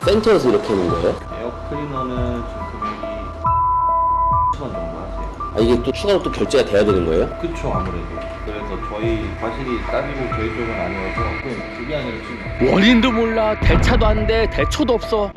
센터에서 이렇게 하는 거예요? 에어클리너는 지금 금액이 10원 정도 하세요. 아, 이게 또 추가로 또 결제가 돼야 되는 거예요? 그쵸, 아무래도. 그래서 저희 과실이 따지고 저희 쪽은 아니어서 그게 아니라 지금 원인도 몰라, 대차도 안 돼, 대초도 없어.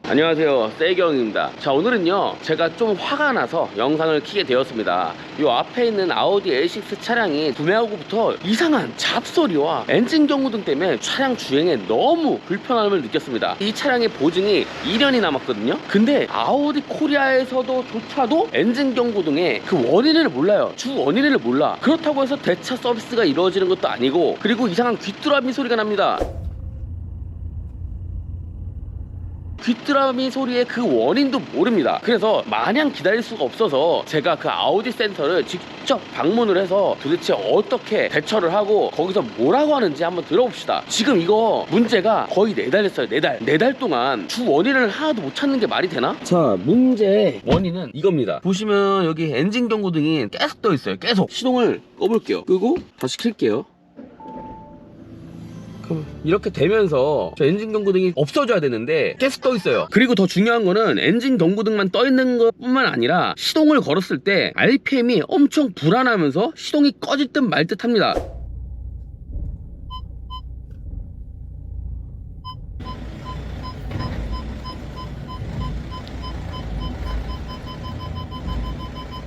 안녕하세요, 세경입니다. 자, 오늘은요 제가 좀 화가 나서 영상을 켜게 되었습니다. 요 앞에 있는 아우디 A6 차량이 구매하고부터 이상한 잡소리와 엔진 경고등 때문에 차량 주행에 너무 불편함을 느꼈습니다. 이 차량의 보증이 2년이 남았거든요. 근데 아우디 코리아에서도 조차도 엔진 경고등의 그 원인을 몰라요. 주 원인을 몰라. 그렇다고 해서 대차 서비스가 이루어지는 것도 아니고, 그리고 이상한 귀뚜라미 소리가 납니다. 귀뚜라미 소리의 그 원인도 모릅니다. 그래서 마냥 기다릴 수가 없어서 제가 그 아우디 센터를 직접 방문을 해서 도대체 어떻게 대처를 하고 거기서 뭐라고 하는지 한번 들어봅시다. 지금 이거 문제가 거의 4달 됐어요. 4달 동안 주 원인을 하나도 못 찾는 게 말이 되나? 자, 문제 원인은 이겁니다. 보시면 여기 엔진 경고등이 계속 떠 있어요. 계속. 시동을 꺼볼게요. 끄고 다시 켤게요. 그럼 이렇게 되면서 저 엔진 경고등이 없어져야 되는데 계속 떠 있어요. 그리고 더 중요한 거는 엔진 경고등만 떠 있는 것 뿐만 아니라 시동을 걸었을 때 RPM이 엄청 불안하면서 시동이 꺼질 듯 말 듯 합니다.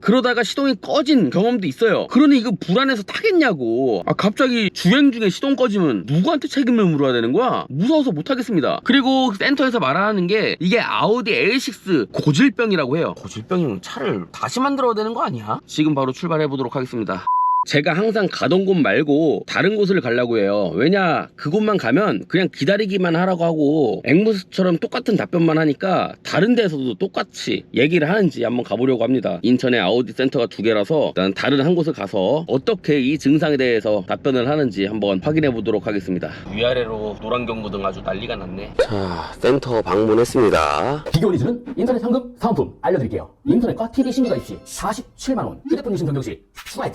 그러다가 시동이 꺼진 경험도 있어요. 그러니 이거 불안해서 타겠냐고. 아, 갑자기 주행 중에 시동 꺼지면 누구한테 책임을 물어야 되는 거야? 무서워서 못 하겠습니다. 그리고 센터에서 말하는 게 이게 아우디 A6 고질병이라고 해요. 고질병이면 차를 다시 만들어야 되는 거 아니야? 지금 바로 출발해 보도록 하겠습니다. 제가 항상 가던 곳 말고 다른 곳을 가려고 해요. 왜냐, 그곳만 가면 그냥 기다리기만 하라고 하고 앵무새처럼 똑같은 답변만 하니까 다른 데서도 똑같이 얘기를 하는지 한번 가보려고 합니다. 인천에 아우디 센터가 2개라서 일단 다른 한 곳을 가서 어떻게 이 증상에 대해서 답변을 하는지 한번 확인해 보도록 하겠습니다. 위아래로 노란 경고등 아주 난리가 났네. 자, 센터 방문했습니다. 비교 리즈는 인터넷 현금 사은품 알려드릴게요. 인터넷과 TV 신규가 입시 47만원, 휴대폰 유심 변경 시 추가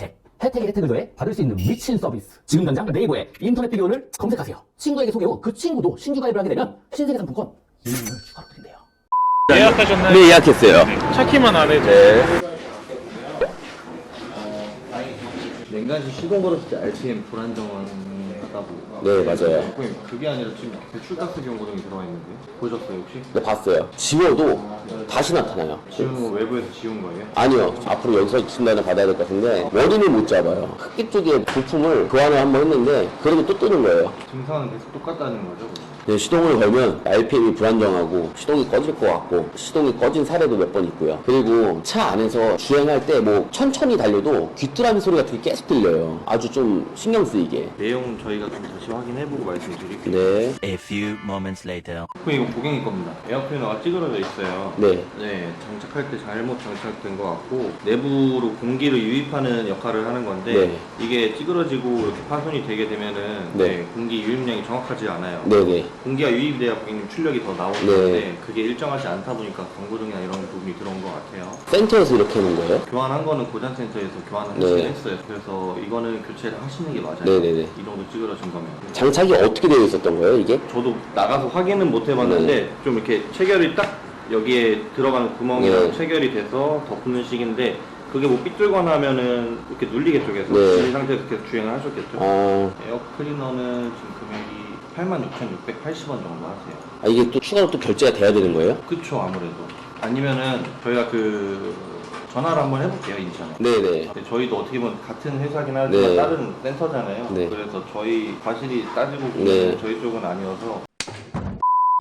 혜택을 더해 받을 수 있는 미친 서비스. 지금 당장 네이버에 인터넷 비교를 검색하세요. 친구에게 소개 후 그 친구도 신규 가입을 하게 되면 신세계 상품권 2만원 추가로 드린대요. 예약하셨나요? 네, 예약했어요. 차키만 안 해도 네. 냉간시 시동 걸었을 때 RPM 불안정하다고. 네, 맞아요. 고객님, 그게 아니라 지금 배출가스 경고등이 들어가 있는데 보셨어요 혹시? 네, 봤어요. 지워도 다시 나타나요. 지운 거 외부에서 지운 거예요? 아니요, 앞으로 여기서 진단을 받아야 될 것 같은데 원인을 못 잡아요. 흡기 쪽에 부품을 교환을 한번 했는데 그래도 또 뜨는 거예요. 증상은 계속 똑같다는 거죠? 네, 시동을 걸면 RPM이 불안정하고 시동이 꺼질 것 같고 시동이 꺼진 사례도 몇 번 있고요. 그리고 차 안에서 주행할 때 뭐 천천히 달려도 귀뚜라미 소리 같은 게 계속 들려요. 아주 좀 신경 쓰이게. 내용 저희가 좀 다시 확인해보고 말씀드릴게요. 네, A few moments later. 그럼 이거 고객님 겁니다. 에어클리너가 찌그러져 있어요. 네, 네, 장착할 때 잘못 장착된 것 같고 내부로 공기를 유입하는 역할을 하는 건데 네. 이게 찌그러지고 이렇게 파손이 되게 되면은 네. 네, 공기 유입량이 정확하지 않아요. 네네. 공기가 유입돼야 고객님 출력이 더 나오는 네. 건데 그게 일정하지 않다 보니까 경고등이나 이런 부분이 들어온 것 같아요. 센터에서 이렇게 하는 거예요? 교환한 거는 고장센터에서 교환을 네. 하시긴 했어요. 그래서 이거는 교체를 하시는 게 맞아요. 네네네. 이 정도 찌그러진 거면. 장착이 어떻게 되어 있었던 거예요, 이게? 저도 나가서 확인은 못 해봤는데 좀 이렇게 체결이 딱 여기에 들어가는 구멍이랑 네. 체결이 돼서 덮는 식인데 그게 뭐 삐뚤거나 하면은 이렇게 눌리겠죠. 계속 네. 이 상태에서 계속 주행을 하셨겠죠. 에어클리너는 지금 금액이 86,680원 정도 하세요. 아, 이게 또 추가로 또 결제가 돼야 되는 거예요? 그쵸, 아무래도. 아니면은 저희가 그 전화를 한번 해볼게요, 인천에. 네네. 근데 저희도 어떻게 보면 같은 회사긴 하지만 네. 다른 센터잖아요. 네. 그래서 저희 과실이 따지고 보면 네. 저희 쪽은 아니어서.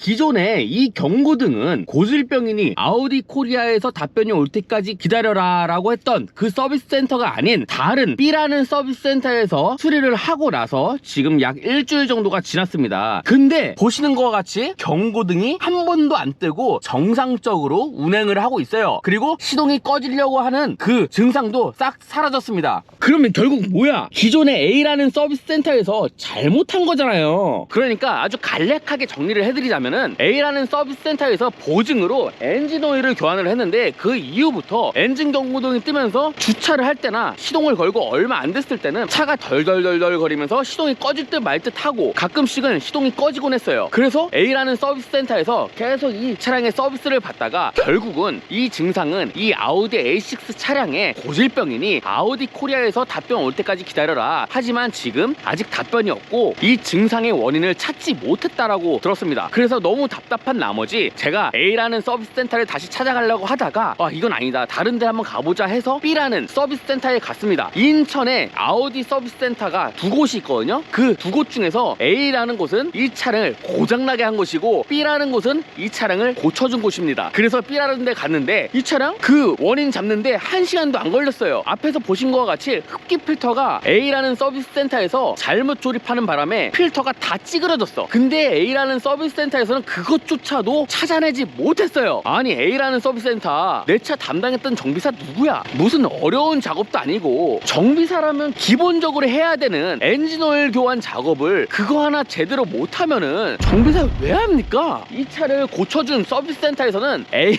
기존에 이 경고등은 고질병이니 아우디 코리아에서 답변이 올 때까지 기다려라 라고 했던 그 서비스 센터가 아닌 다른 B라는 서비스 센터에서 수리를 하고 나서 지금 약 일주일 정도가 지났습니다. 근데 보시는 것과 같이 경고등이 한 번도 안 뜨고 정상적으로 운행을 하고 있어요. 그리고 시동이 꺼지려고 하는 그 증상도 싹 사라졌습니다. 그러면 결국 뭐야? 기존의 A라는 서비스 센터에서 잘못한 거잖아요. 그러니까 아주 간략하게 정리를 해드리자면 뭐냐면은 A라는 서비스 센터에서 보증으로 엔진 오일을 교환을 했는데 그 이후부터 엔진 경고등이 뜨면서 주차를 할 때나 시동을 걸고 얼마 안 됐을 때는 차가 덜덜덜덜 거리면서 시동이 꺼질 듯 말 듯 하고 가끔씩은 시동이 꺼지곤 했어요. 그래서 A라는 서비스 센터에서 계속 이 차량의 서비스를 받다가 결국은 이 증상은 이 아우디 A6 차량의 고질병이니 아우디 코리아에서 답변 올 때까지 기다려라. 하지만 지금 아직 답변이 없고 이 증상의 원인을 찾지 못했다라고 들었습니다. 그래서 너무 답답한 나머지 제가 A라는 서비스 센터를 다시 찾아가려고 하다가 이건 아니다, 다른 데 한번 가보자 해서 B라는 서비스 센터에 갔습니다. 인천에 아우디 서비스 센터가 두 곳이 있거든요. 그 두 곳 중에서 A라는 곳은 이 차량을 고장나게 한 곳이고 B라는 곳은 이 차량을 고쳐준 곳입니다. 그래서 B라는 데 갔는데 이 차량 그 원인 잡는데 1시간도 안 걸렸어요. 앞에서 보신 것과 같이 흡기 필터가 A라는 서비스 센터에서 잘못 조립하는 바람에 필터가 다 찌그러졌어. 근데 A라는 서비스 센터에서는 그것조차도 찾아내지 못했어요. 아니 A라는 서비스 센터 내 차 담당했던 정비사 누구야? 무슨 어려운 작업도 아니고 정비사라면 기본적으로 해야 되는 엔진 오일 교환 작업을 그거 하나 제대로 못하면은 정비사 왜 합니까? 이 차를 고쳐준 서비스 센터에서는 A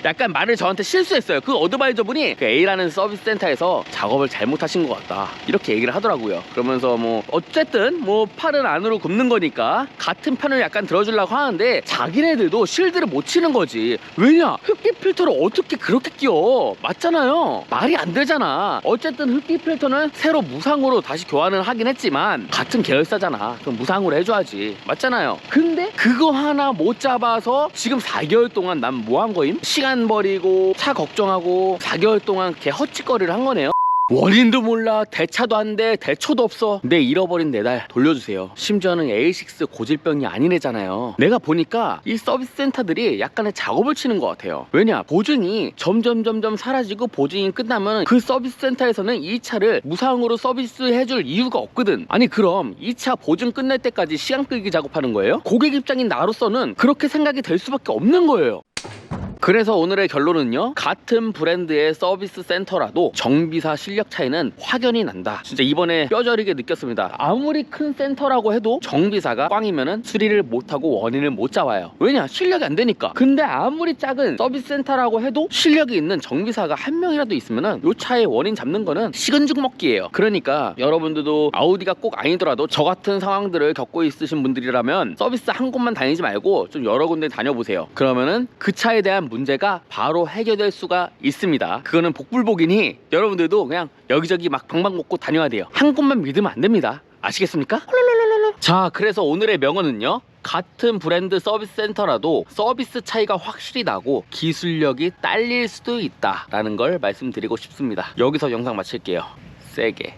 약간 말을 저한테 실수했어요. 그 어드바이저 분이 그 A라는 서비스 센터에서 작업을 잘못하신 것 같다 이렇게 얘기를 하더라고요. 그러면서 뭐 어쨌든 뭐 팔은 안으로 굽는 거니까 같은 편을 약간 들어주려고 하는데 자기네들도 실드를 못 치는 거지. 왜냐? 흡기 필터를 어떻게 그렇게 끼워? 맞잖아요. 말이 안 되잖아. 어쨌든 흡기 필터는 새로 무상으로 다시 교환을 하긴 했지만 같은 계열사잖아. 그럼 무상으로 해줘야지. 맞잖아요. 근데 그거 하나 못 잡아서 지금 4개월 동안 난 뭐 한 거임? 시간 버리고 차 걱정하고 4개월 동안 걔 헛짓거리를 한 거네요. 원인도 몰라, 대차도 안 돼, 대초도 없어. 내 잃어버린 내 달 돌려주세요. 심지어는 A6 고질병이 아닌 애잖아요. 내가 보니까 이 서비스 센터들이 약간의 작업을 치는 것 같아요. 왜냐? 보증이 점점 사라지고 보증이 끝나면 그 서비스 센터에서는 이 차를 무상으로 서비스해줄 이유가 없거든. 아니 그럼 이 차 보증 끝날 때까지 시간 끌기 작업하는 거예요? 고객 입장인 나로서는 그렇게 생각이 될 수밖에 없는 거예요. 그래서 오늘의 결론은요, 같은 브랜드의 서비스 센터라도 정비사 실력 차이는 확연히 난다. 진짜 이번에 뼈저리게 느꼈습니다. 아무리 큰 센터라고 해도 정비사가 꽝이면은 수리를 못하고 원인을 못 잡아요. 왜냐? 실력이 안 되니까. 근데 아무리 작은 서비스 센터라고 해도 실력이 있는 정비사가 한 명이라도 있으면은 요 차의 원인 잡는 거는 식은 죽 먹기예요. 그러니까 여러분들도 아우디가 꼭 아니더라도 저 같은 상황들을 겪고 있으신 분들이라면 서비스 한 곳만 다니지 말고 좀 여러 군데 다녀보세요. 그러면은 그 차에 대한 문제가 바로 해결될 수가 있습니다. 그거는 복불복이니 여러분들도 그냥 여기저기 막 방방 먹고 다녀야 돼요. 한 곳만 믿으면 안 됩니다. 아시겠습니까? 자, 그래서 오늘의 명언은요, 같은 브랜드 서비스 센터라도 서비스 차이가 확실히 나고 기술력이 딸릴 수도 있다 라는 걸 말씀드리고 싶습니다. 여기서 영상 마칠게요. 세게.